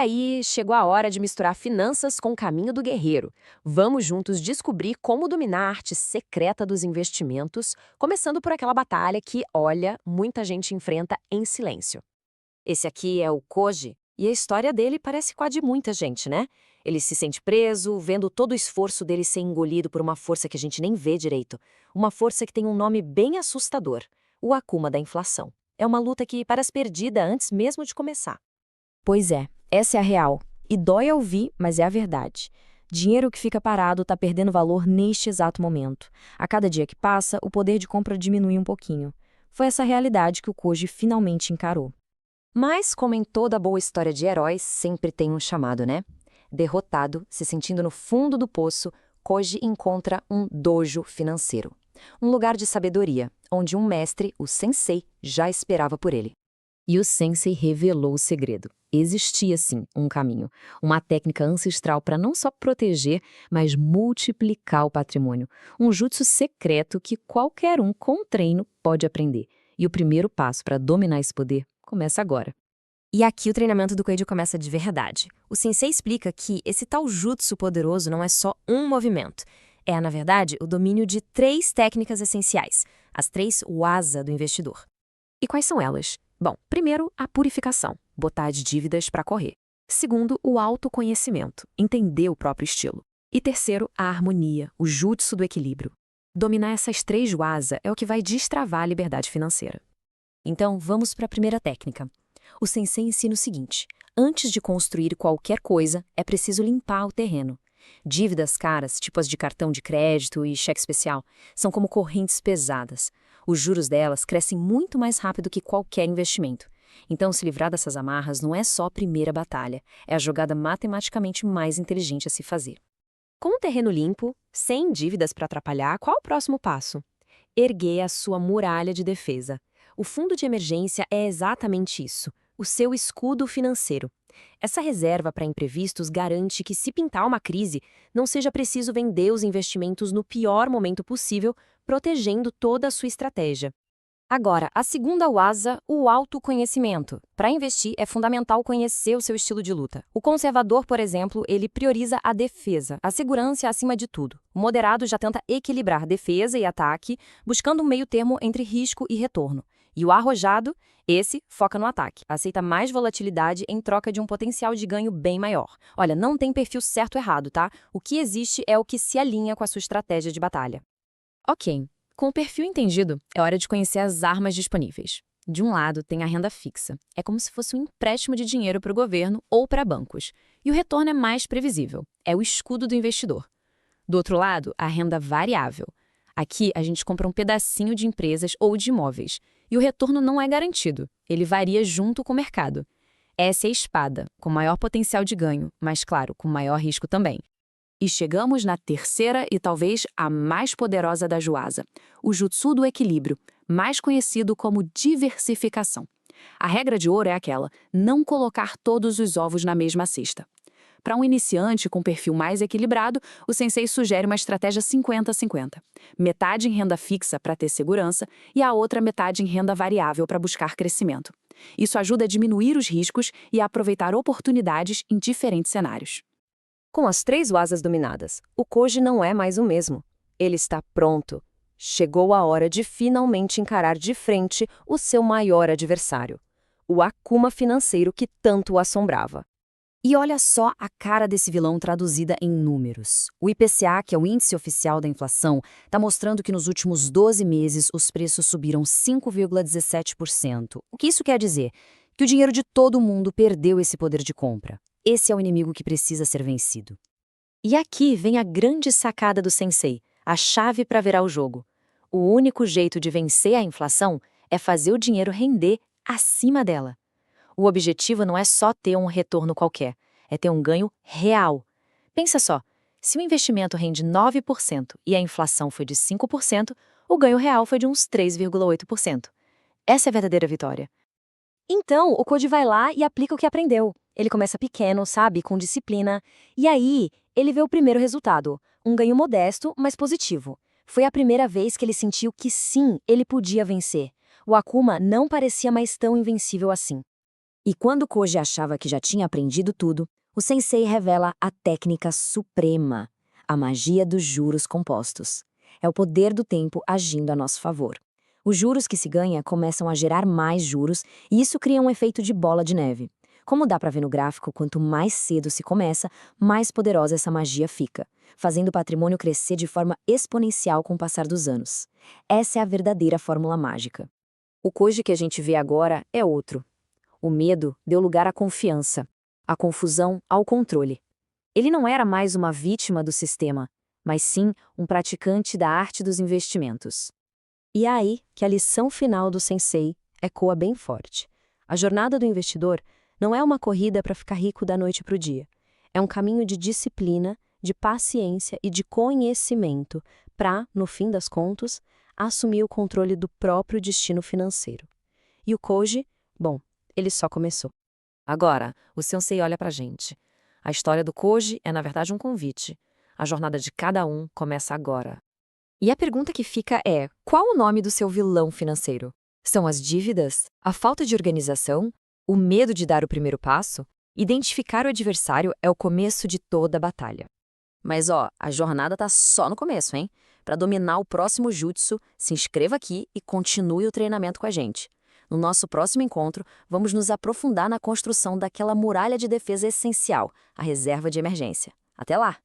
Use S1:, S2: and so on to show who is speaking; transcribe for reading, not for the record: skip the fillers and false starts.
S1: Aí chegou a hora de misturar finanças com o caminho do guerreiro. Vamos juntos descobrir como dominar a arte secreta dos investimentos, começando por aquela batalha que, olha, muita gente enfrenta em silêncio. Esse aqui é o Koji, e a história dele parece com a de muita gente, né? Ele se sente preso, vendo todo o esforço dele ser engolido por uma força que a gente nem vê direito. Uma força que tem um nome bem assustador: o Akuma da inflação. É uma luta que parece perdida antes mesmo de começar. Pois é, essa é a real. E dói ouvir, mas é a verdade. Dinheiro que fica parado está perdendo valor neste exato momento. A cada dia que passa, o poder de compra diminui um pouquinho. Foi essa realidade que o Koji finalmente encarou. Mas, como em toda boa história de heróis, sempre tem um chamado, né? Derrotado, se sentindo no fundo do poço, Koji encontra um dojo financeiro. Um lugar de sabedoria, onde um mestre, o sensei, já esperava por ele. E o sensei revelou o segredo. Existia, sim, um caminho, uma técnica ancestral para não só proteger, mas multiplicar o patrimônio. Um jutsu secreto que qualquer um com treino pode aprender. E o primeiro passo para dominar esse poder começa agora. E aqui o treinamento do Keijo começa de verdade. O sensei explica que esse tal jutsu poderoso não é só um movimento. É, na verdade, o domínio de 3 técnicas essenciais, as 3 waza do investidor. E quais são elas? Bom, primeiro, a purificação, botar as dívidas para correr. Segundo, o autoconhecimento, entender o próprio estilo. E terceiro, a harmonia, o jutsu do equilíbrio. Dominar essas 3 waza é o que vai destravar a liberdade financeira. Então, vamos para a primeira técnica. O sensei ensina o seguinte: antes de construir qualquer coisa, é preciso limpar o terreno. Dívidas caras, tipo as de cartão de crédito e cheque especial, são como correntes pesadas. Os juros delas crescem muito mais rápido que qualquer investimento. Então, se livrar dessas amarras não é só a primeira batalha, é a jogada matematicamente mais inteligente a se fazer. Com o terreno limpo, sem dívidas para atrapalhar, qual o próximo passo? Erguer a sua muralha de defesa. O fundo de emergência é exatamente isso, o seu escudo financeiro. Essa reserva para imprevistos garante que, se pintar uma crise, não seja preciso vender os investimentos no pior momento possível, protegendo toda a sua estratégia. Agora, a segunda waza, o autoconhecimento. Para investir, é fundamental conhecer o seu estilo de luta. O conservador, por exemplo, ele prioriza a defesa, a segurança acima de tudo. O moderado já tenta equilibrar defesa e ataque, buscando um meio termo entre risco e retorno. E o arrojado, esse foca no ataque, aceita mais volatilidade em troca de um potencial de ganho bem maior. Olha, não tem perfil certo ou errado, tá? O que existe é o que se alinha com a sua estratégia de batalha. Ok. Com o perfil entendido, é hora de conhecer as armas disponíveis. De um lado, tem a renda fixa. É como se fosse um empréstimo de dinheiro para o governo ou para bancos. E o retorno é mais previsível. É o escudo do investidor. Do outro lado, a renda variável. Aqui, a gente compra um pedacinho de empresas ou de imóveis. E o retorno não é garantido. Ele varia junto com o mercado. Essa é a espada, com maior potencial de ganho, mas, claro, com maior risco também. E chegamos na terceira e talvez a mais poderosa da Juasa, o Jutsu do equilíbrio, mais conhecido como diversificação. A regra de ouro é aquela: não colocar todos os ovos na mesma cesta. Para um iniciante com perfil mais equilibrado, o sensei sugere uma estratégia 50-50. Metade em renda fixa para ter segurança e a outra metade em renda variável para buscar crescimento. Isso ajuda a diminuir os riscos e a aproveitar oportunidades em diferentes cenários. Com as 3 wasas dominadas, o Koji não é mais o mesmo. Ele está pronto. Chegou a hora de finalmente encarar de frente o seu maior adversário, o Akuma financeiro que tanto o assombrava. E olha só a cara desse vilão traduzida em números. O IPCA, que é o índice oficial da inflação, está mostrando que nos últimos 12 meses os preços subiram 5,17%. O que isso quer dizer? Que o dinheiro de todo mundo perdeu esse poder de compra. Esse é o inimigo que precisa ser vencido. E aqui vem a grande sacada do sensei, a chave para virar o jogo. O único jeito de vencer a inflação é fazer o dinheiro render acima dela. O objetivo não é só ter um retorno qualquer, é ter um ganho real. Pensa só, se o investimento rende 9% e a inflação foi de 5%, o ganho real foi de uns 3,8%. Essa é a verdadeira vitória. Então, o Koji vai lá e aplica o que aprendeu. Ele começa pequeno, sabe, com disciplina. E aí, ele vê o primeiro resultado, um ganho modesto, mas positivo. Foi a primeira vez que ele sentiu que sim, ele podia vencer. O Akuma não parecia mais tão invencível assim.
S2: E quando Koji achava que já tinha aprendido tudo, o sensei revela a técnica suprema, a magia dos juros compostos. É o poder do tempo agindo a nosso favor. Os juros que se ganha começam a gerar mais juros e isso cria um efeito de bola de neve. Como dá para ver no gráfico, quanto mais cedo se começa, mais poderosa essa magia fica, fazendo o patrimônio crescer de forma exponencial com o passar dos anos. Essa é a verdadeira fórmula mágica. O Koji que a gente vê agora é outro. O medo deu lugar à confiança, a confusão ao controle. Ele não era mais uma vítima do sistema, mas sim um praticante da arte dos investimentos. E é aí que a lição final do sensei ecoa bem forte. A jornada do investidor não é uma corrida para ficar rico da noite para o dia. É um caminho de disciplina, de paciência e de conhecimento para, no fim das contas, assumir o controle do próprio destino financeiro. E o Koji, bom, ele só começou. Agora, o sensei olha pra gente. A história do Koji é, na verdade, um convite. A jornada de cada um começa agora. E a pergunta que fica é: qual o nome do seu vilão financeiro? São as dívidas? A falta de organização? O medo de dar o primeiro passo? Identificar o adversário é o começo de toda a batalha. Mas a jornada tá só no começo, hein? Para dominar o próximo jutsu, se inscreva aqui e continue o treinamento com a gente. No nosso próximo encontro, vamos nos aprofundar na construção daquela muralha de defesa essencial, a reserva de emergência. Até lá!